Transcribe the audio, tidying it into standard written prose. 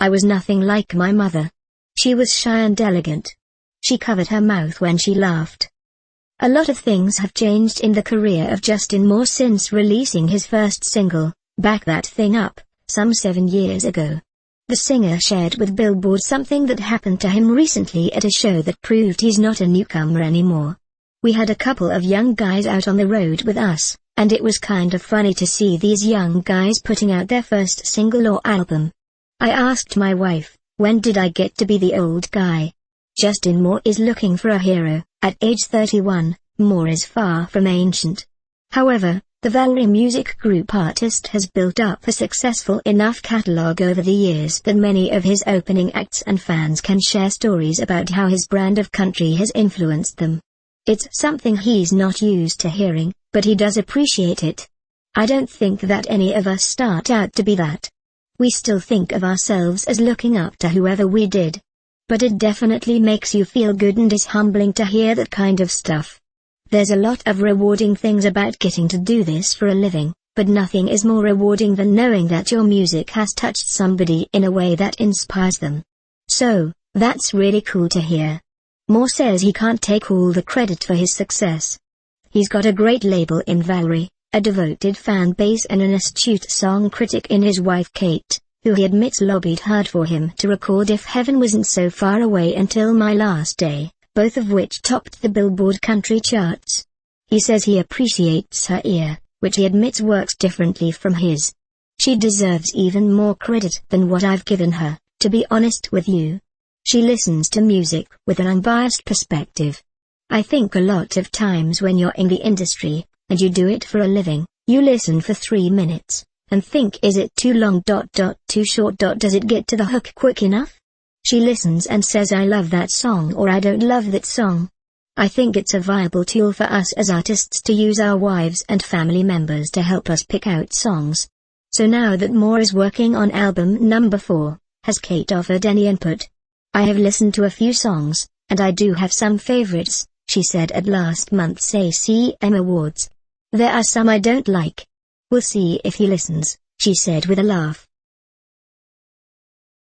I was nothing like my mother. She was shy and elegant. She covered her mouth when she laughed. A lot of things have changed in the career of Justin Moore since releasing his first single, Back That Thing Up, some 7 years ago. The singer shared with Billboard something that happened to him recently at a show that proved he's not a newcomer anymore. We had a couple of young guys out on the road with us, and it was kind of funny to see these young guys putting out their first single or album. I asked my wife, when did I get to be the old guy? Justin Moore is looking for a hero. At age 31, Moore is far from ancient. However, the Valerie Music Group artist has built up a successful enough catalog over the years that many of his opening acts and fans can share stories about how his brand of country has influenced them. It's something he's not used to hearing, but he does appreciate it. I don't think that any of us start out to be that. We still think of ourselves as looking up to whoever we did. But it definitely makes you feel good and is humbling to hear that kind of stuff. There's a lot of rewarding things about getting to do this for a living, but nothing is more rewarding than knowing that your music has touched somebody in a way that inspires them. So, that's really cool to hear. Moore says he can't take all the credit for his success. He's got a great label in Valerie, a devoted fan base and an astute song critic in his wife Kate, who he admits lobbied hard for him to record If Heaven Wasn't So Far Away Until My Last Day, both of which topped the Billboard country charts. He says he appreciates her ear, which he admits works differently from his. She deserves even more credit than what I've given her, to be honest with you. She listens to music with an unbiased perspective. I think a lot of times when you're in the industry, and you do it for a living, you listen for 3 minutes and think, is it too long, too short, does it get to the hook quick enough? She listens and says, I love that song or I don't love that song. I think it's a viable tool for us as artists to use our wives and family members to help us pick out songs. So now that Moore is working on album number 4, has Kate offered any input? I have listened to a few songs, and I do have some favorites, she said at last month's ACM Awards. There are some I don't like. We'll see if he listens, she said with a laugh.